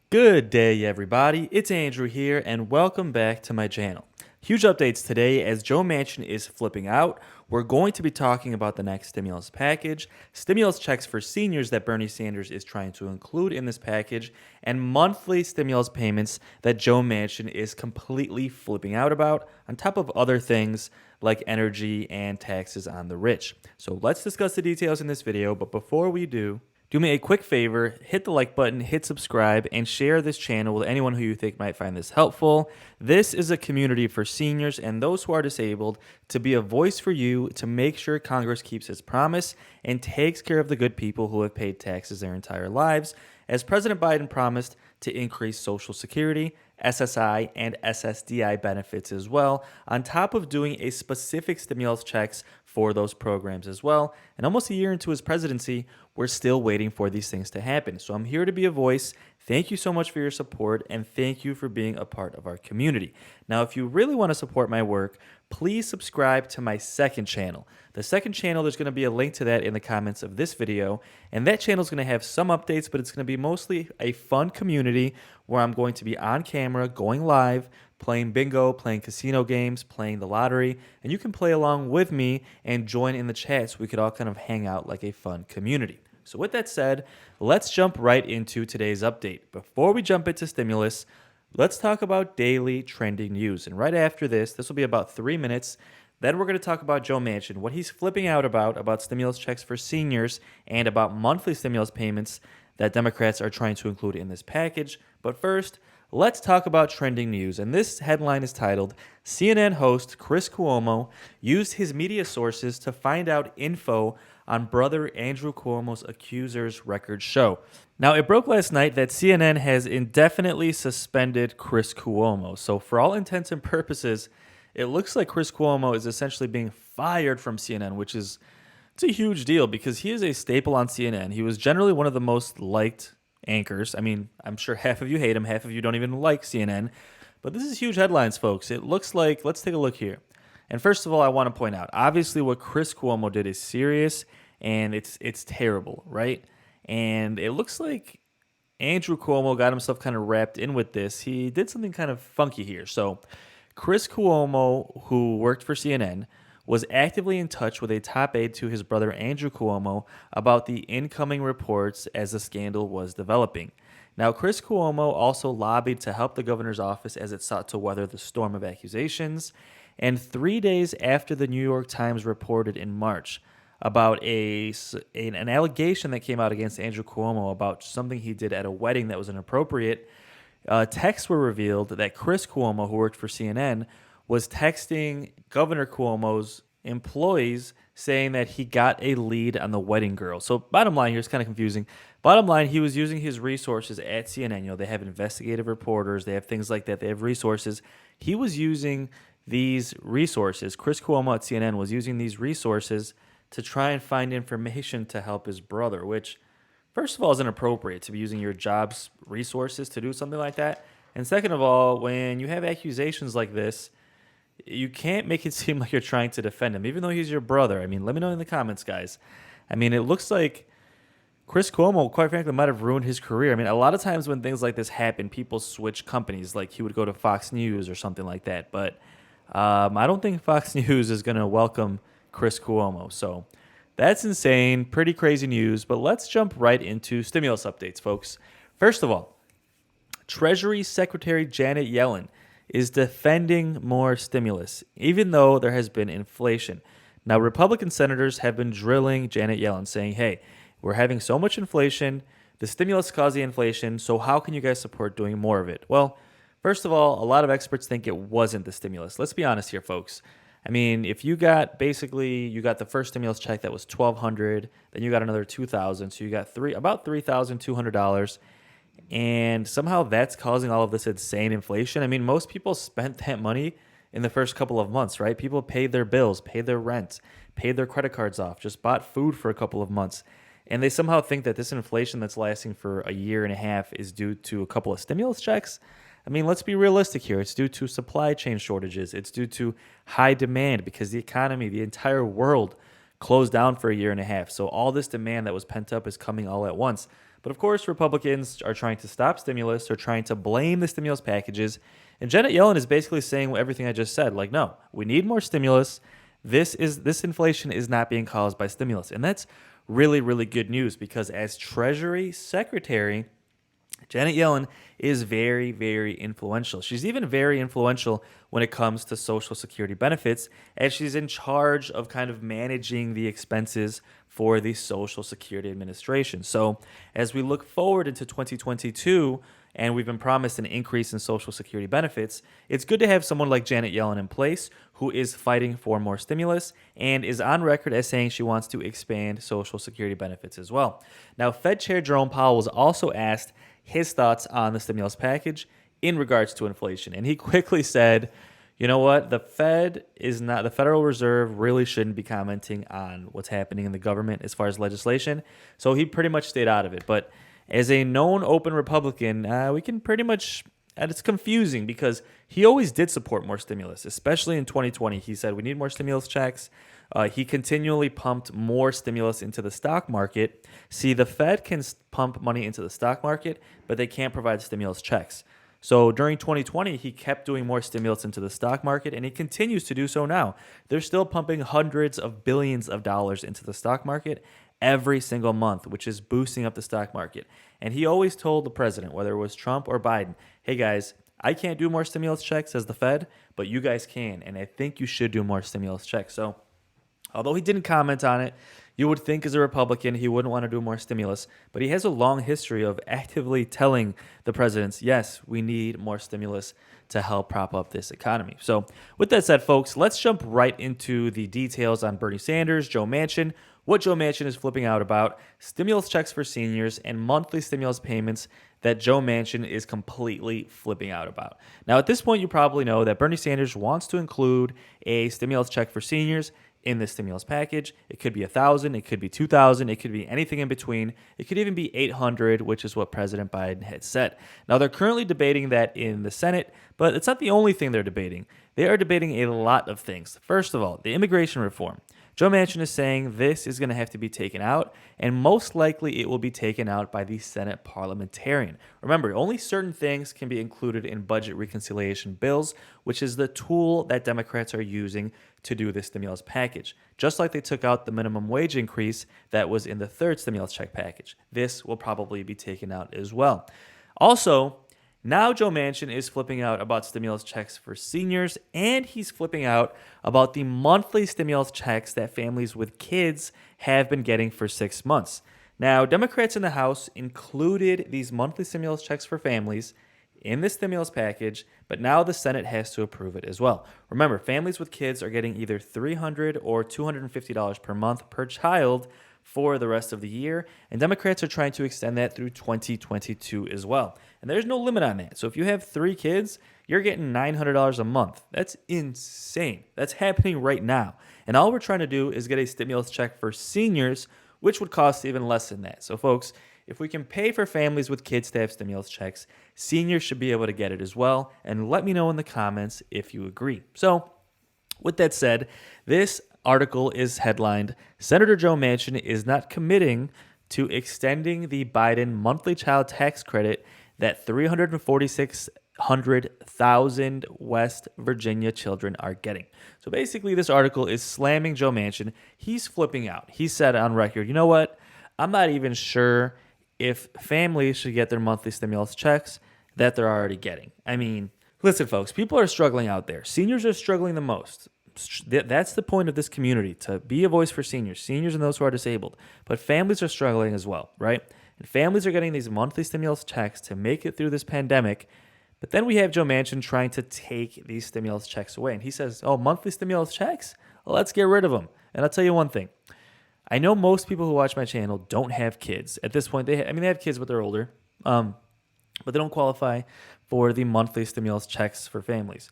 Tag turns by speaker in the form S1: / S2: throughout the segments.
S1: Good day, everybody. It's Andrew here, and welcome back to my channel. Huge updates today as Joe Manchin is flipping out. We're going to be talking about the next stimulus package, stimulus checks for seniors that Bernie Sanders is trying to include in this package, and monthly stimulus payments that Joe Manchin is completely flipping out about, on top of other things like energy and taxes on the rich. So let's discuss the details in this video, but before we do me a quick favor, hit the like button, hit subscribe, and share this channel with anyone who you think might find this helpful. This is a community for seniors and those who are disabled to be a voice for you to make sure Congress keeps its promise and takes care of the good people who have paid taxes their entire lives, as President Biden promised to increase Social Security, SSI, and ssdi benefits as well, on top of doing a specific stimulus checks for those programs as well. And almost a year into his presidency, we're still waiting for these things to happen. So I'm here to be a voice. Thank you so much for your support, and thank you for being a part of our community. Now, if you really want to support my work, please subscribe to my second channel. The second channel, there's going to be a link to that in the comments of this video, and that channel is going to have some updates, but it's going to be mostly a fun community where I'm going to be on camera, going live, playing bingo, playing casino games, playing the lottery, and you can play along with me and join in the chat so we could all kind of hang out like a fun community. So with that said, let's jump right into today's update. Before we jump into stimulus, let's talk about daily trending news. And right after this will be about 3 minutes. Then we're going to talk about Joe Manchin, what he's flipping out about stimulus checks for seniors, and about monthly stimulus payments that Democrats are trying to include in this package. But first, let's talk about trending news. And this headline is titled, CNN host Chris Cuomo used his media sources to find out info on brother Andrew Cuomo's accuser's record show. Now, it broke last night that CNN has indefinitely suspended Chris Cuomo. So for all intents and purposes, it looks like Chris Cuomo is essentially being fired from CNN, which is it's a huge deal because he is a staple on CNN. He was generally one of the most liked anchors. I mean, I'm sure half of you hate him, half of you don't even like CNN. But this is huge headlines, folks. It looks like, let's take a look here. And first of all, I want to point out, obviously what Chris Cuomo did is serious and it's terrible, right? And it looks like Andrew Cuomo got himself kind of wrapped in with this. He did something kind of funky here. So Chris Cuomo, who worked for CNN, was actively in touch with a top aide to his brother Andrew Cuomo about the incoming reports as the scandal was developing. Now, Chris Cuomo also lobbied to help the governor's office as it sought to weather the storm of accusations. And 3 days after the New York Times reported in March about an allegation that came out against Andrew Cuomo about something he did at a wedding that was inappropriate, texts were revealed that Chris Cuomo, who worked for CNN, was texting Governor Cuomo's employees saying that he got a lead on the wedding girl. So bottom line here is kind of confusing. Bottom line, he was using his resources at CNN. You know, they have investigative reporters. They have things like that. They have resources. He was using these resources. Chris Cuomo at CNN was using these resources to try and find information to help his brother, which, first of all, is inappropriate to be using your job's resources to do something like that. And second of all, when you have accusations like this, you can't make it seem like you're trying to defend him, even though he's your brother. I mean, let me know in the comments, guys. I mean, it looks like Chris Cuomo, quite frankly, might have ruined his career. I mean, a lot of times when things like this happen, people switch companies. Like he would go to Fox News or something like that. But I don't think Fox News is going to welcome Chris Cuomo. So that's insane. Pretty crazy news. But let's jump right into stimulus updates, folks. First of all, Treasury Secretary Janet Yellen is defending more stimulus, even though there has been inflation. Now, Republican senators have been drilling Janet Yellen, saying, hey, we're having so much inflation. The stimulus caused the inflation, so how can you guys support doing more of it? Well, first of all, a lot of experts think it wasn't the stimulus. Let's be honest here, folks. I mean, if you got the first stimulus check that was $1,200, then you got another $2,000, so you got about $3,200. And somehow that's causing all of this insane inflation. I mean, most people spent that money in the first couple of months, right? People paid their bills, paid their rent, paid their credit cards off, just bought food for a couple of months. And they somehow think that this inflation that's lasting for a year and a half is due to a couple of stimulus checks. I mean, let's be realistic here. It's due to supply chain shortages. It's due to high demand because the economy, the entire world closed down for a year and a half. So all this demand that was pent up is coming all at once. But of course, Republicans are trying to stop stimulus. They're trying to blame the stimulus packages. And Janet Yellen is basically saying everything I just said. Like, no, we need more stimulus. This inflation is not being caused by stimulus. And that's really, really good news because as Treasury Secretary, Janet Yellen is very, very influential. She's even very influential when it comes to Social Security benefits, as she's in charge of kind of managing the expenses for the Social Security Administration. So, as we look forward into 2022, and we've been promised an increase in Social Security benefits, it's good to have someone like Janet Yellen in place who is fighting for more stimulus and is on record as saying she wants to expand Social Security benefits as well. Now, Fed Chair Jerome Powell was also asked his thoughts on the stimulus package in regards to inflation. And he quickly said, you know what, the Federal Reserve really shouldn't be commenting on what's happening in the government as far as legislation. So he pretty much stayed out of it. But as a known open Republican, we can pretty much, and it's confusing because he always did support more stimulus, especially in 2020. He said we need more stimulus checks. He continually pumped more stimulus into the stock market. See, the Fed can pump money into the stock market, but they can't provide stimulus checks. So during 2020, he kept doing more stimulus into the stock market, and he continues to do so now. They're still pumping hundreds of billions of dollars into the stock market every single month, which is boosting up the stock market. And he always told the president, whether it was Trump or Biden, hey guys, I can't do more stimulus checks as the Fed, but you guys can, and I think you should do more stimulus checks. So although he didn't comment on it, you would think as a Republican he wouldn't want to do more stimulus, but he has a long history of actively telling the presidents, yes, we need more stimulus to help prop up this economy. So with that said, folks, let's jump right into the details on Bernie Sanders, Joe Manchin, what Joe Manchin is flipping out about, stimulus checks for seniors, and monthly stimulus payments that Joe Manchin is completely flipping out about. Now, at this point, you probably know that Bernie Sanders wants to include a stimulus check for seniors in this stimulus package. It could be $1,000, it could be $2,000, it could be anything in between. It could even be $800, which is what President Biden had said. Now, they're currently debating that in the Senate, but it's not the only thing they're debating. They are debating a lot of things. First of all, the immigration reform. Joe Manchin is saying this is going to have to be taken out, and most likely it will be taken out by the Senate parliamentarian. Remember, only certain things can be included in budget reconciliation bills, which is the tool that Democrats are using to do this stimulus package. Just like they took out the minimum wage increase that was in the third stimulus check package. This will probably be taken out as well. Also, now Joe Manchin is flipping out about stimulus checks for seniors, and he's flipping out about the monthly stimulus checks that families with kids have been getting for 6 months. Now, Democrats in the House included these monthly stimulus checks for families in the stimulus package, but now the Senate has to approve it as well. Remember, families with kids are getting either $300 or $250 per month per child for the rest of the year, and Democrats are trying to extend that through 2022 as well. And there's no limit on that. So if you have 3 kids, you're getting $900 a month. That's insane. That's happening right now. And all we're trying to do is get a stimulus check for seniors, which would cost even less than that. So folks, if we can pay for families with kids to have stimulus checks, seniors should be able to get it as well. And let me know in the comments if you agree. So with that said, this article is headlined, Senator Joe Manchin is not committing to extending the Biden monthly child tax credit that 346,000 West Virginia children are getting. So basically, this article is slamming Joe Manchin. He's flipping out. He said on record, you know what? I'm not even sure if families should get their monthly stimulus checks that they're already getting. I mean, listen, folks, people are struggling out there. Seniors are struggling the most. That's the point of this community, to be a voice for seniors and those who are disabled. But families are struggling as well, right? And families are getting these monthly stimulus checks to make it through this pandemic. But then we have Joe Manchin trying to take these stimulus checks away. And he says, oh, monthly stimulus checks? Well, let's get rid of them. And I'll tell you one thing. I know most people who watch my channel don't have kids. At this point, they have kids, but they're older. But they don't qualify for the monthly stimulus checks for families.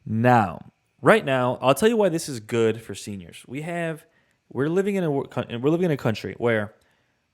S1: Now, right now, I'll tell you why this is good for seniors. We're living in a country where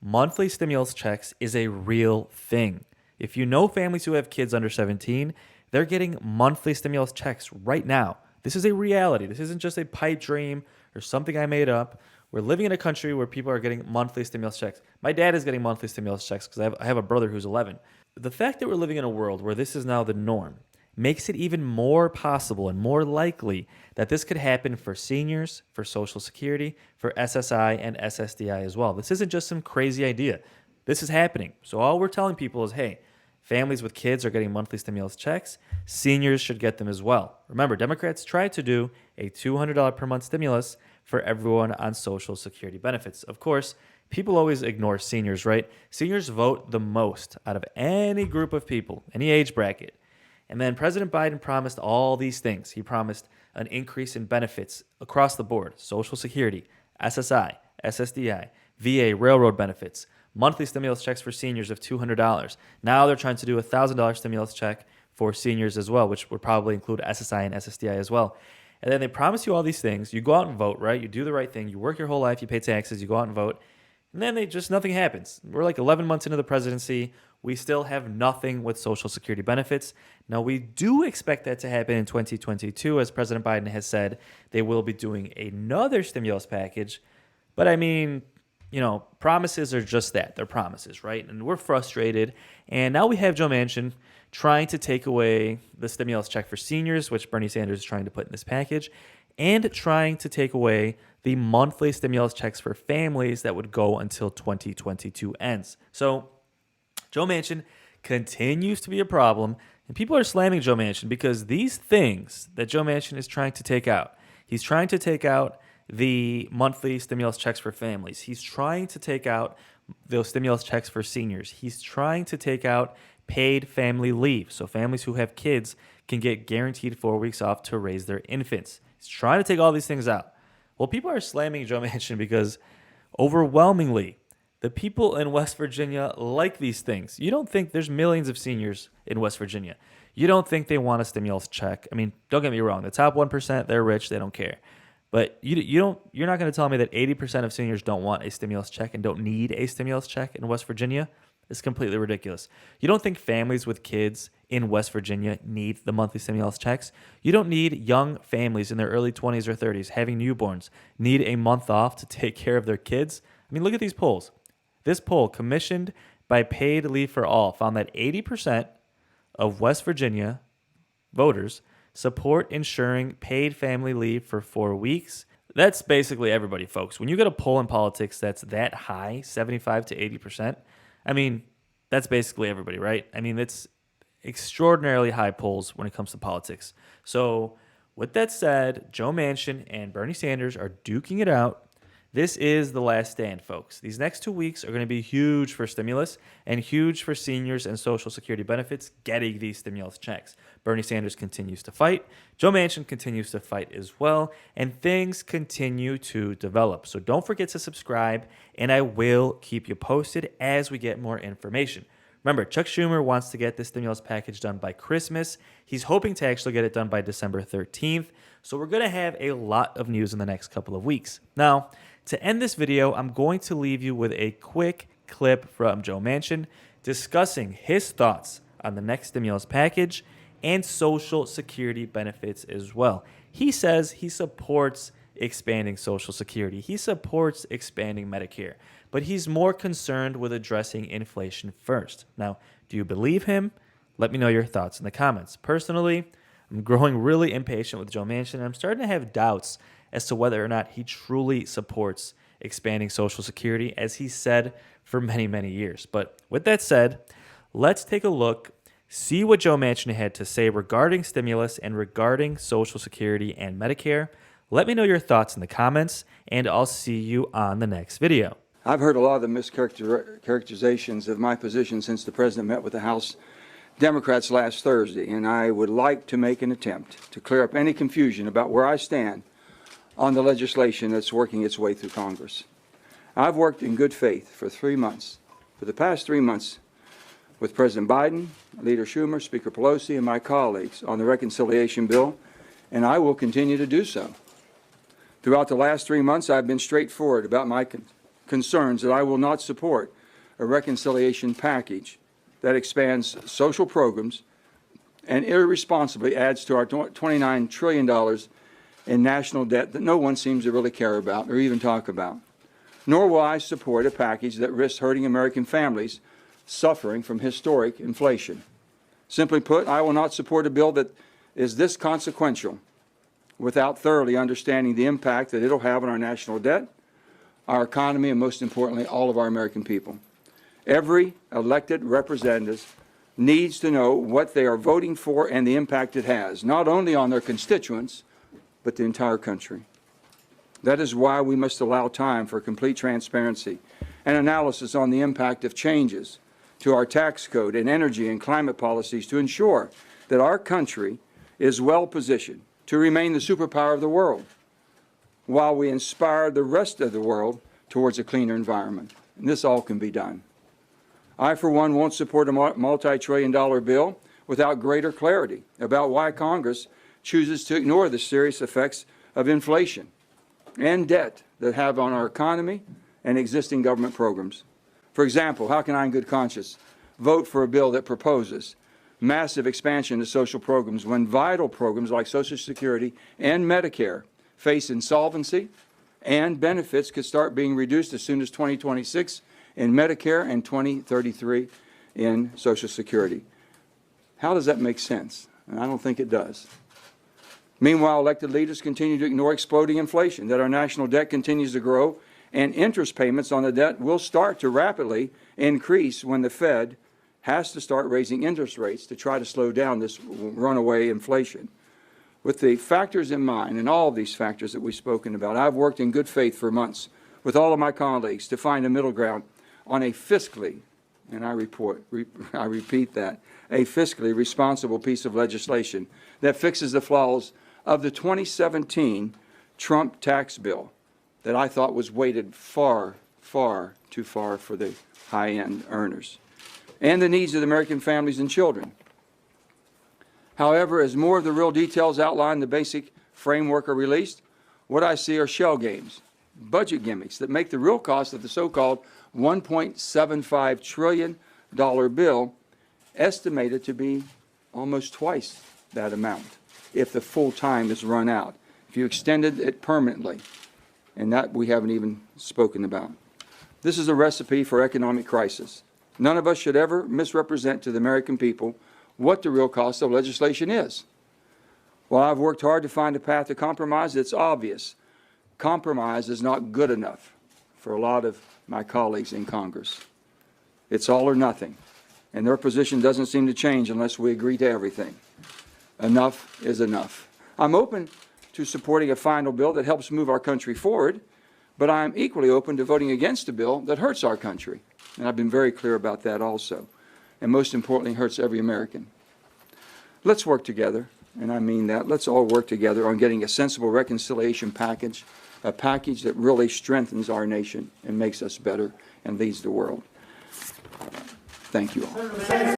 S1: monthly stimulus checks is a real thing. If you know families who have kids under 17, they're getting monthly stimulus checks right now. This is a reality. This isn't just a pipe dream or something I made up. We're living in a country where people are getting monthly stimulus checks. My dad is getting monthly stimulus checks because I have a brother who's 11. The fact that we're living in a world where this is now the norm makes it even more possible and more likely that this could happen for seniors, for Social Security, for SSI and SSDI as well. This isn't just some crazy idea. This is happening. So all we're telling people is, hey, families with kids are getting monthly stimulus checks. Seniors should get them as well. Remember, Democrats tried to do a $200 per month stimulus for everyone on Social Security benefits. Of course, people always ignore seniors, right? Seniors vote the most out of any group of people, any age bracket. And then President Biden promised all these things. He promised an increase in benefits across the board: Social Security, SSI, SSDI, VA, railroad benefits, monthly stimulus checks for seniors of $200. Now they're trying to do a $1,000 stimulus check for seniors as well, which would probably include SSI and SSDI as well. And then they promise you all these things. You go out and vote, right? You do the right thing. You work your whole life. You pay taxes. You go out and vote. And then nothing happens. We're like 11 months into the presidency. We still have nothing with Social Security benefits. Now, we do expect that to happen in 2022, as President Biden has said they will be doing another stimulus package. But I mean, promises are just that. They're promises, right? And we're frustrated. And now we have Joe Manchin trying to take away the stimulus check for seniors, which Bernie Sanders is trying to put in this package, and trying to take away the monthly stimulus checks for families that would go until 2022 ends. So Joe Manchin continues to be a problem, and people are slamming Joe Manchin because these things that Joe Manchin is trying to take out, he's trying to take out the monthly stimulus checks for families. He's trying to take out those stimulus checks for seniors. He's trying to take out paid family leave, so families who have kids can get guaranteed 4 weeks off to raise their infants. He's trying to take all these things out. Well, people are slamming Joe Manchin because overwhelmingly, the people in West Virginia like these things. You don't think there's millions of seniors in West Virginia. You don't think they want a stimulus check. I mean, don't get me wrong. The top 1%, they're rich. They don't care. But you're not going to tell me that 80% of seniors don't want a stimulus check and don't need a stimulus check in West Virginia. It's completely ridiculous. You don't think families with kids in West Virginia need the monthly stimulus checks? You don't need young families in their early 20s or 30s having newborns need a month off to take care of their kids? I mean, look at these polls. This poll, commissioned by Paid Leave for All, found that 80% of West Virginia voters support ensuring paid family leave for 4 weeks. That's basically everybody, folks. When you get a poll in politics that's that high, 75 to 80%, I mean, that's basically everybody, right? I mean, it's extraordinarily high polls when it comes to politics. So with that said, Joe Manchin and Bernie Sanders are duking it out. This is the last stand, folks. These next 2 weeks are going to be huge for stimulus and huge for seniors and Social Security benefits getting these stimulus checks. Bernie Sanders continues to fight. Joe Manchin continues to fight as well. And things continue to develop. So don't forget to subscribe, and I will keep you posted as we get more information. Remember, Chuck Schumer wants to get this stimulus package done by Christmas. He's hoping to actually get it done by December 13th. So we're going to have a lot of news in the next couple of weeks. Now, to end this video, I'm going to leave you with a quick clip from Joe Manchin discussing his thoughts on the next stimulus package and Social Security benefits as well. He says he supports expanding Social Security. He supports expanding Medicare, but he's more concerned with addressing inflation first. Now, do you believe him? Let me know your thoughts in the comments. Personally, I'm growing really impatient with Joe Manchin, and I'm starting to have doubts as to whether or not he truly supports expanding Social Security, as he said for many, many years. But with that said, let's take a look, see what Joe Manchin had to say regarding stimulus and regarding Social Security and Medicare. Let me know your thoughts in the comments, and I'll see you on the next video.
S2: I've heard a lot of the mischaracterizations of my position since the President met with the House Democrats last Thursday, and I would like to make an attempt to clear up any confusion about where I stand on the legislation that's working its way through Congress. I've worked in good faith for 3 months, for the past 3 months, with President Biden, Leader Schumer, Speaker Pelosi, and my colleagues on the reconciliation bill, and I will continue to do so. Throughout the last 3 months, I've been straightforward about my concerns that I will not support a reconciliation package that expands social programs and irresponsibly adds to our $29 trillion in national debt that no one seems to really care about or even talk about. Nor will I support a package that risks hurting American families suffering from historic inflation. Simply put, I will not support a bill that is this consequential without thoroughly understanding the impact that it'll have on our national debt, our economy, and most importantly, all of our American people. Every elected representative needs to know what they are voting for and the impact it has, not only on their constituents, but the entire country. That is why we must allow time for complete transparency and analysis on the impact of changes to our tax code and energy and climate policies to ensure that our country is well positioned to remain the superpower of the world while we inspire the rest of the world towards a cleaner environment. And this all can be done. I, for one, won't support a multi-trillion-dollar bill without greater clarity about why Congress chooses to ignore the serious effects of inflation and debt that have on our economy and existing government programs. For example, how can I in good conscience vote for a bill that proposes massive expansion of social programs when vital programs like Social Security and Medicare face insolvency and benefits could start being reduced as soon as 2026 in Medicare and 2033 in Social Security? How does that make sense? And I don't think it does. Meanwhile, elected leaders continue to ignore exploding inflation, that our national debt continues to grow, and interest payments on the debt will start to rapidly increase when the Fed has to start raising interest rates to try to slow down this runaway inflation. With the factors in mind, and all of these factors that we've spoken about, I've worked in good faith for months with all of my colleagues to find a middle ground on a fiscally, and I repeat that, a fiscally responsible piece of legislation that fixes the flaws of the 2017 Trump tax bill that I thought was weighted far, far too far for the high-end earners and the needs of the American families and children. However, as more of the real details outlined in the basic framework are released, what I see are shell games, budget gimmicks that make the real cost of the so-called $1.75 trillion bill estimated to be almost twice that amount if the full time is run out, if you extended it permanently, and that we haven't even spoken about. This is a recipe for economic crisis. None of us should ever misrepresent to the American people what the real cost of legislation is. While I've worked hard to find a path to compromise, it's obvious compromise is not good enough for a lot of my colleagues in Congress. It's all or nothing, and their position doesn't seem to change unless we agree to everything. Enough is enough. I'm open to supporting a final bill that helps move our country forward, but I'm equally open to voting against a bill that hurts our country, and I've been very clear about that also, and most importantly, hurts every American. Let's work together, and I mean that. Let's all work together on getting a sensible reconciliation package, a package that really strengthens our nation and makes us better and leads the world. Thank you all.